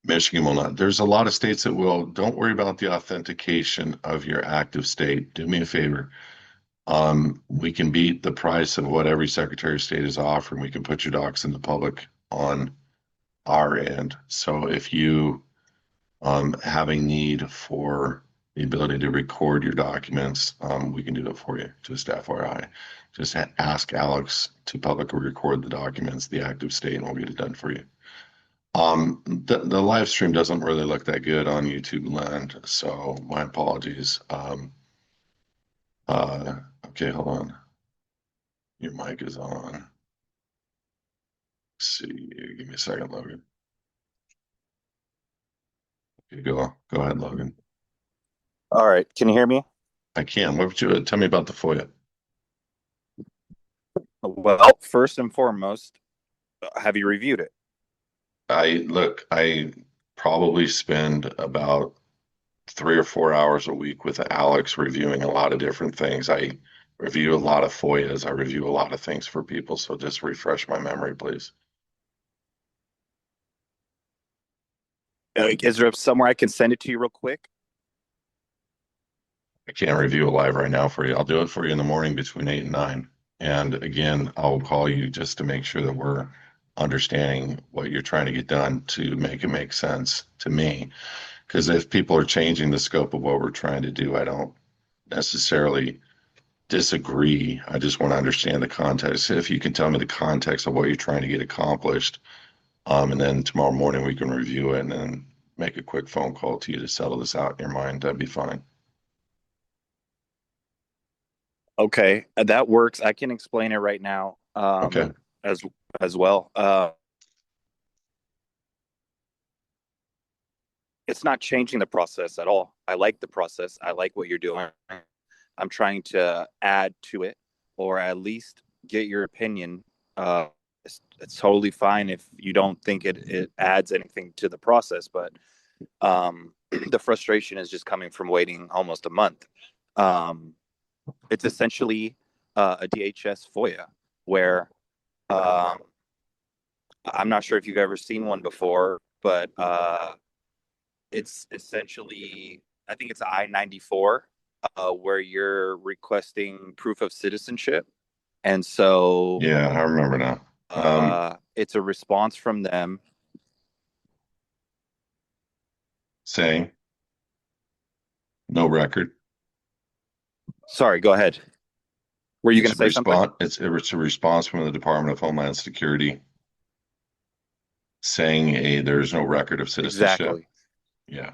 Michigan will not. There's a lot of states that will. Don't worry about the authentication of your active state. Do me a favor. We can beat the price of what every Secretary of State is offering. We can put your docs in the public on our end. So if you have a need for the ability to record your documents, we can do that for you. Just FYI. Just ask Alex to publicly record the documents, the active state, and we'll get it done for you. The live stream doesn't really look that good on YouTube land, so my apologies. Okay, hold on. Your mic is on. Let's see, give me a second, Logan. Okay, go ahead, Logan. All right. Can you hear me? I can. What would you tell me about the FOIA? Well, first and foremost, have you reviewed it? I probably spend about 3 or 4 hours a week with Alex reviewing a lot of different things. I review a lot of FOIAs. I review a lot of things for people. So just refresh my memory, please. Is there somewhere I can send it to you real quick? I can't review it live right now for you. I'll do it for you in the morning between 8 and 9. And again, I'll call you just to make sure that we're understanding what you're trying to get done to make it make sense to me. Because if people are changing the scope of what we're trying to do, I don't necessarily disagree. I just want to understand the context. If you can tell me the context of what you're trying to get accomplished, and then tomorrow morning we can review it and then make a quick phone call to you to settle this out in your mind, that'd be fine. Okay, that works. I can explain it right now. Okay. As well. It's not changing the process at all. I like the process. I like what you're doing. I'm trying to add to it, or at least get your opinion. It's totally fine if you don't think it adds anything to the process, but the frustration is just coming from waiting almost a month. It's essentially a DHS FOIA where I'm not sure if you've ever seen one before, but it's essentially, I think it's I-94, where you're requesting proof of citizenship. And so Yeah, I remember now. it's a response from them. Saying, No record. Sorry, go ahead. Were you going It's to a say something? response. It's a response from the Department of Homeland Security saying, "Hey, there's no record of citizenship." Exactly. Yeah,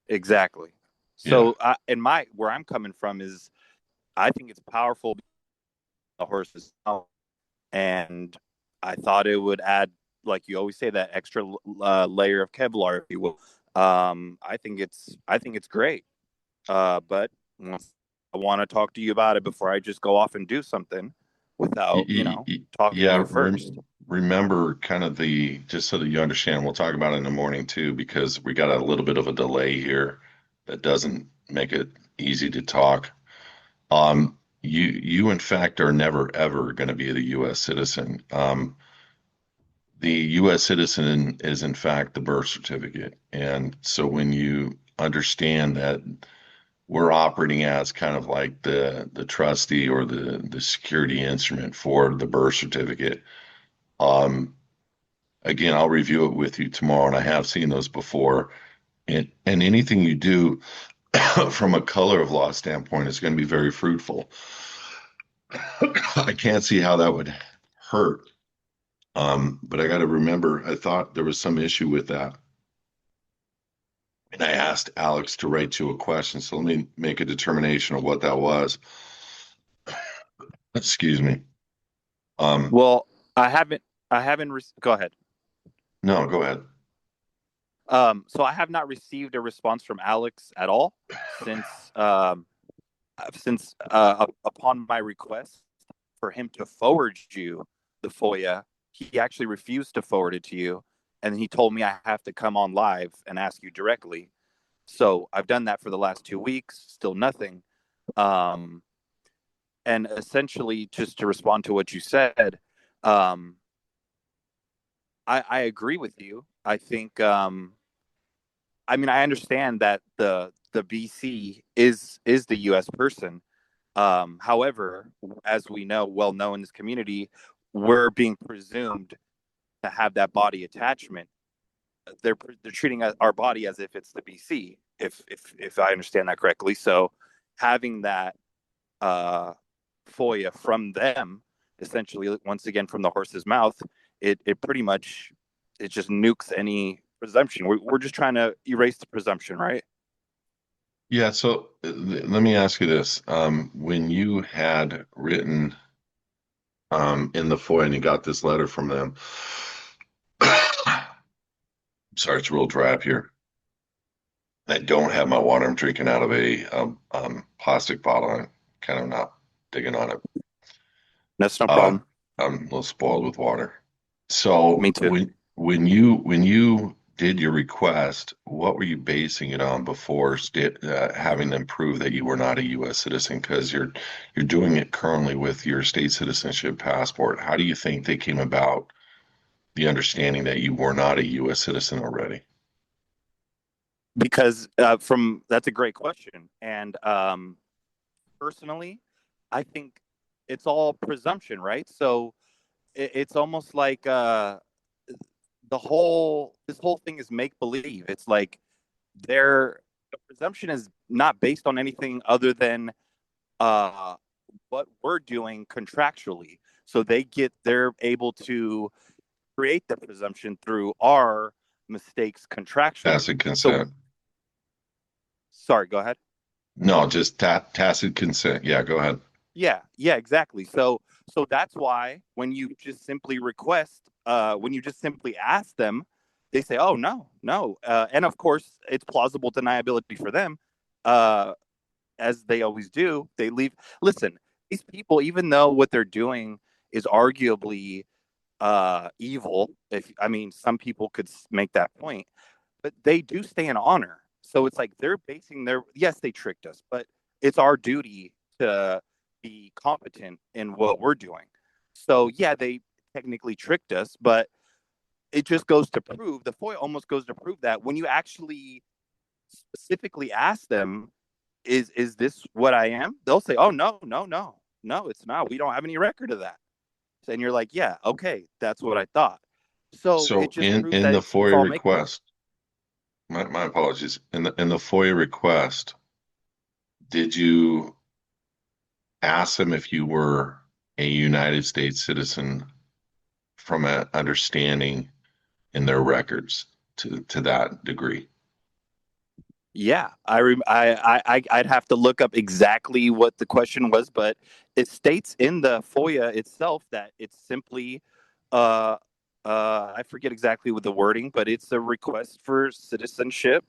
Exactly. yeah, So, in my where I'm coming from is, I think it's powerful. The horses, and I thought it would add, like you always say, that extra layer of Kevlar, if you will. I think it's great. But I want to talk to you about it before I just go off and do something without, talking to yeah. you first. Remember, kind of the just so that you understand. We'll talk about it in the morning too, because we got a little bit of a delay here that doesn't make it easy to talk. You in fact are never ever going to be the U.S. citizen. The U.S. citizen is in fact the birth certificate, and so when you understand that we're operating as kind of like the trustee or the security instrument for the birth certificate. Um, Again, I'll review it with you tomorrow, and I have seen those before. And anything you do from a color of law standpoint is going to be very fruitful. I can't see how that would hurt. But I got to remember, I thought there was some issue with that. And I asked Alex to write you a question. So let me make a determination of what that was. Excuse me. Um, Well, I haven't. Go ahead. no, go ahead. So I have not received a response from Alex at all since upon my request for him to forward you the FOIA, he actually refused to forward it to you, and he told me I have to come on live and ask you directly. So I've done that for the last 2 weeks, still nothing. Um, and essentially, just to respond to what you said, um, I agree with you. I think I mean, I understand that the BC is the U.S. person. However, as we know, well known in this community, we're being presumed to have that body attachment. They're treating our body as if it's the BC, if I understand that correctly. So, having that FOIA from them, essentially, once again from the horse's mouth, it pretty much it just nukes any presumption. We're just trying to erase the presumption, right? Yeah, so let me ask you this. When you had written in the FOIA and you got this letter from them, sorry, it's real dry up here. I don't have my water. I'm drinking out of a plastic bottle. I'm kind of not digging on it. That's no Uh, problem. I'm a little spoiled with water. So Me too. when you did your request, what were you basing it on before having them prove that you were not a U.S. citizen? Because you're doing it currently with your state citizenship passport. How do you think they came about the understanding that you were not a U.S. citizen already? Because from that's a great question, and personally, I think it's all presumption, right? So it's almost like this whole thing is make believe. It's like their the presumption is not based on anything other than uh, what we're doing contractually. So they're able to create the presumption through our mistakes contractually. Tacit So consent. sorry, go ahead. No, just tacit consent. Yeah, go ahead. Yeah, yeah, exactly. So that's why when you just simply when you just simply ask them, they say, "Oh no, no," and of course, it's plausible deniability for them, uh, as they always do. They leave. Listen, these people, even though what they're doing is arguably evil, if I mean, some people could make that point, but they do stay in honor. So it's like they're basing their yes, they tricked us, but it's our duty to be competent in what we're doing. So yeah, they technically tricked us, but it just goes to prove the FOIA almost goes to prove that when you actually specifically ask them, is this what I am? They'll say, oh no, no, no, no, it's not. We don't have any record of that. And you're like, yeah, okay, that's what I thought. So it So just proves in that the it's FOIA all make believe. request. My apologies. In the FOIA request, did you ask them if you were a United States citizen from an understanding in their records to that degree? Yeah, I'd have to look up exactly what the question was, but it states in the FOIA itself that it's simply, uh, I forget exactly what the wording, but it's a request for citizenship,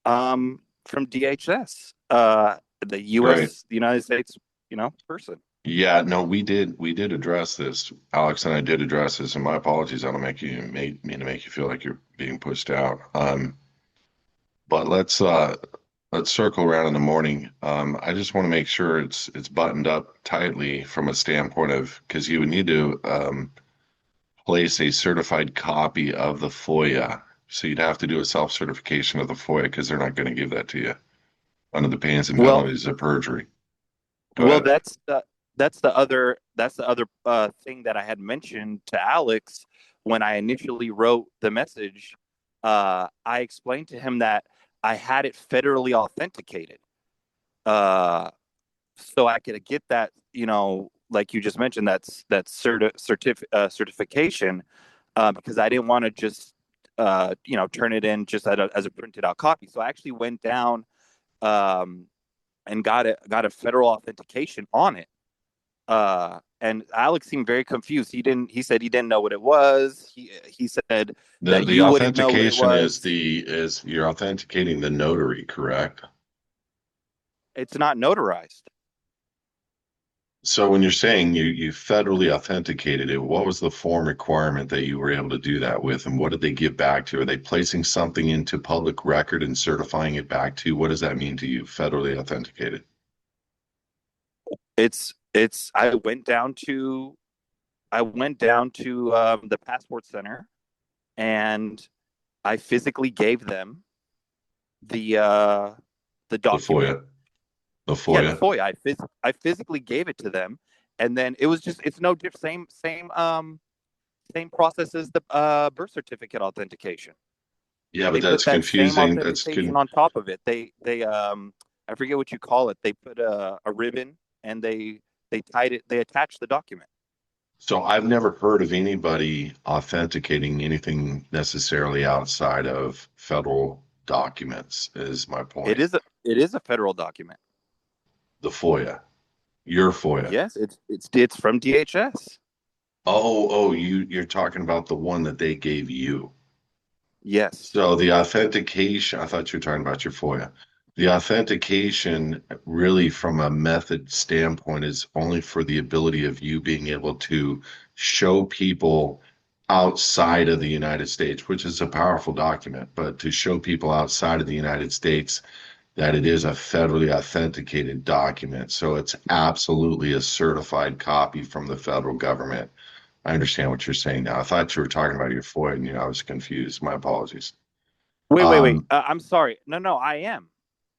from DHS, the Right. U.S., the United States, person. Yeah, no, we did address this. Alex and I did address this, and my apologies. I don't mean to make you feel like you're being pushed out. But let's circle around in the morning. I just want to make sure it's buttoned up tightly from a standpoint of because you would need to place a certified copy of the FOIA. So you'd have to do a self-certification of the FOIA because they're not going to give that to you under the pains and Well, penalties of perjury. Go well, ahead. that's the other thing that I had mentioned to Alex when I initially wrote the message. I explained to him that I had it federally authenticated, so I could get that, like you just mentioned, certification, because I didn't want to just turn it in just as a printed out copy. So I actually went down, um, and got a federal authentication on it. And Alex seemed very confused. He said he didn't know what it was. He said The that the you wouldn't know what it authentication was. is you're authenticating the notary, correct? It's not notarized. So when you're saying you federally authenticated it, what was the form requirement that you were able to do that with, and what did they give back to you? Are they placing something into public record and certifying it back to you? What does that mean to you, federally authenticated? It's I went down to the passport center, and I physically gave them the uh the The document. FOIA, the Yeah, the FOIA. FOIA. I physically gave it to them, and then it's no diff same process as the birth certificate authentication. Yeah, but They put that's that same confusing. authentication on top of it. They I forget what you call it. They put a ribbon, and they tied it. They attached the document. So I've never heard of anybody authenticating anything necessarily outside of federal documents, is my It point. is a federal document. The FOIA, your FOIA. Yes, it's from DHS. Oh, you're talking about the one that they gave you. Yes. So the authentication, I thought you were talking about your FOIA. The authentication, really, from a method standpoint, is only for the ability of you being able to show people outside of the United States, which is a powerful document, but to show people outside of the United States that it is a federally authenticated document. So it's absolutely a certified copy from the federal government. I understand what you're saying now. I thought you were talking about your FOIA, and I was confused. My apologies. Wait. Um, I'm sorry. No, I am.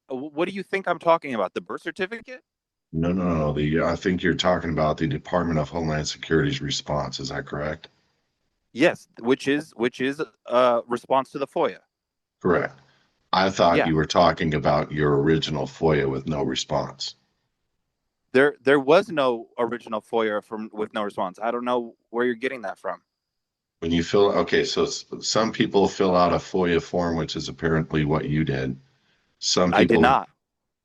What do you think I'm talking about? The birth certificate? no, no, no. I think you're talking about the Department of Homeland Security's response. Is that correct? Yes, which is response to the FOIA. Correct. I thought Yeah. you were talking about your original FOIA with no response. There was no original FOIA from with no response. I don't know where you're getting that from. When you fill, okay, so some people fill out a FOIA form, which is apparently what you did. Some I did people, not.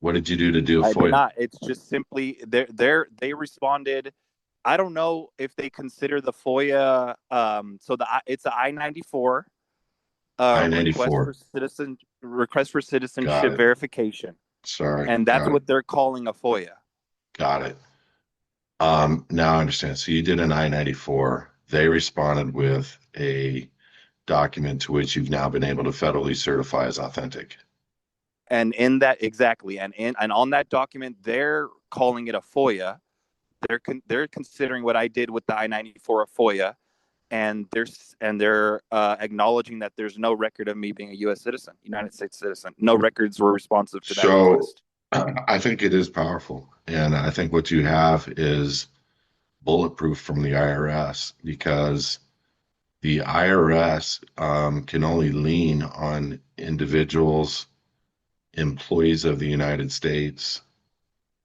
what did you do to do a I did FOIA? not. It's just simply they responded. I don't know if they consider the FOIA. So it's a I-94 I-94. request for Got citizenship it. verification, Sorry. and that's Got it. what they're calling a FOIA. Got it. Now I understand. So you did an I-94. They responded with a document to which you've now been able to federally certify as authentic. And in that exactly, and on that document, they're calling it a FOIA. They're considering what I did with the I-94 a FOIA, and they're acknowledging that there's no record of me being a U.S. citizen, United States citizen. No records were responsive to that So request. I think it is powerful. And I think what you have is bulletproof from the IRS because The IRS can only lien on individuals, employees of the United States,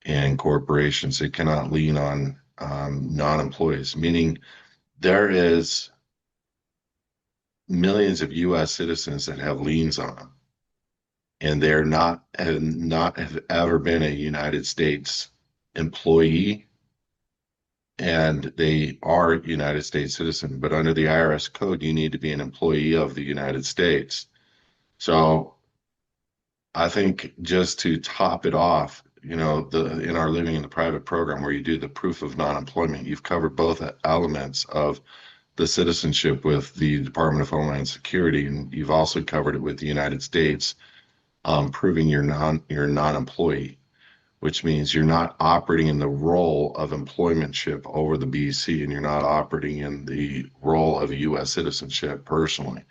and corporations. It cannot lien on non-employees, meaning there is millions of U.S. citizens that have liens on them, and they're not have ever been a United States employee, and they are United States citizen. But under the IRS code, you need to be an employee of the United States. So I think just to top it off, the in our living in the private program where you do the proof of non-employment, you've covered both elements of the citizenship with the Department of Homeland Security, and you've also covered it with the United States, proving you're non-employee, which means you're not operating in the role of employmentship over the BC, and you're not operating in the role of a U.S. citizenship personally.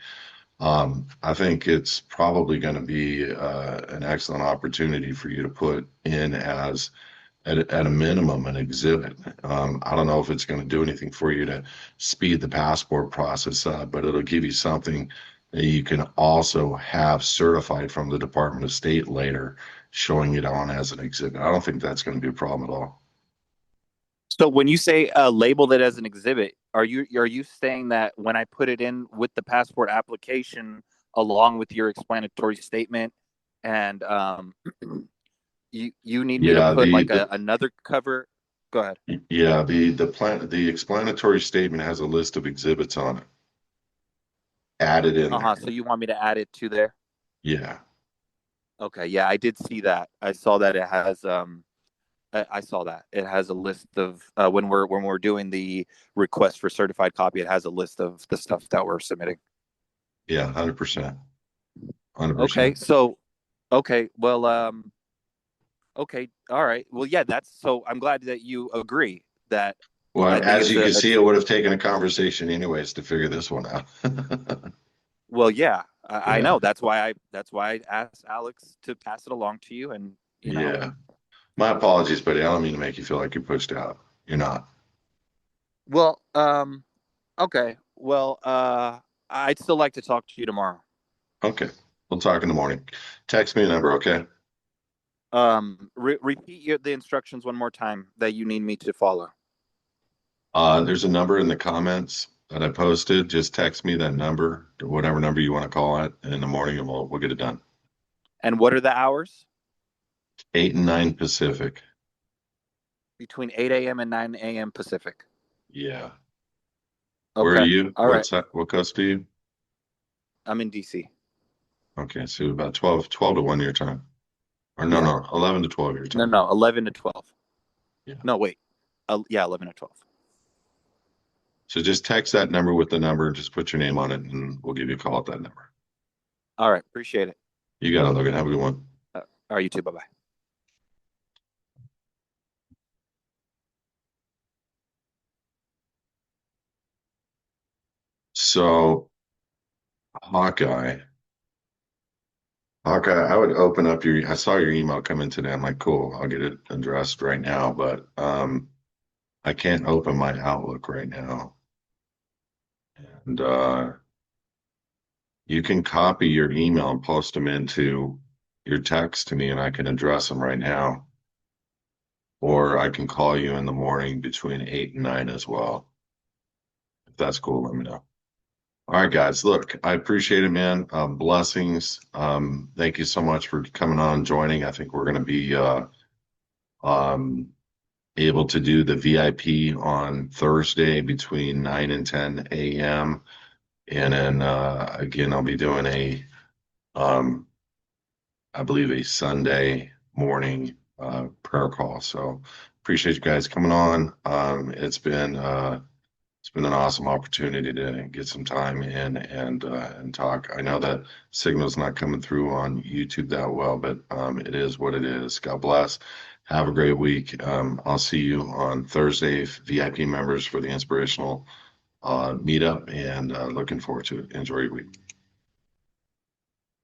I think it's probably going to be an excellent opportunity for you to put in as at a minimum an exhibit. I don't know if it's going to do anything for you to speed the passport process up, but it'll give you something that you can also have certified from the Department of State later, showing it on as an exhibit. I don't think that's going to be a problem at all. So when you say label it as an exhibit, are you saying that when I put it in with the passport application along with your explanatory statement, and you need me to Yeah, put like another cover? Go ahead. the explanatory statement has a list of exhibits on it added in Uh-huh. there. So you want me to add it to there? Yeah. Okay. Yeah, I did see that. I saw that it has I saw that it has a list of when we're doing the request for certified copy. It has a list of the stuff that we're submitting. Yeah, 100%. Okay, 100%. so okay, well, okay, all right, well, yeah, that's so. I'm glad that you agree that I Well, think as it's you can a see, it would have taken a conversation anyways to figure this one out. well, yeah, I Yeah. know. That's why I asked Alex to pass it along to you, and Yeah. My apologies, buddy. I don't mean to make you feel like you're pushed out. You're not. well, okay, well, I'd still like to talk to you tomorrow. Okay. We'll talk in the morning. Text me a number, okay? Repeat the instructions one more time that you need me to follow. There's a number in the comments that I posted. Just text me that number, whatever number you want to call it, and in the morning and we'll get it done. And what are the hours? 8 and 9 Pacific. Between 8 a.m. and 9 a.m. Pacific. Yeah. Where are Okay. you? All right. What coast are you? I'm in DC. Okay, so about 12 to 1 your time. Or no, Yeah. no, 11 to 12 your No, time. no, 11 to 12. Yeah. No, wait. Yeah, 11 to 12. So just text that number with the number and just put your name on it and we'll give you a call at that number. All right. Appreciate it. You got it, Logan. Have a good one. All right, you too. Bye bye. So, Hawkeye, Hawkeye, I would open up I saw your email come in today. I'm like, cool, I'll get it addressed right now, but I can't open my Outlook right now. And you can copy your email and post them into your text to me and I can address them right now. Or I can call you in the morning between 8 and 9 as well. If that's cool, let me know. All right, guys. Look, I appreciate it, man. Blessings. Thank you so much for coming on and joining. I think we're going to be um, able to do the VIP on Thursday between 9 and 10 a.m. And then again, I'll be doing um, I believe, a Sunday morning prayer call. So appreciate you guys coming on. It's been an awesome opportunity to get some time in and talk. I know that signal's not coming through on YouTube that well, but it is what it is. God bless. Have a great week. I'll see you on Thursday, VIP members for the inspirational meetup, and looking forward to it. Enjoy your week.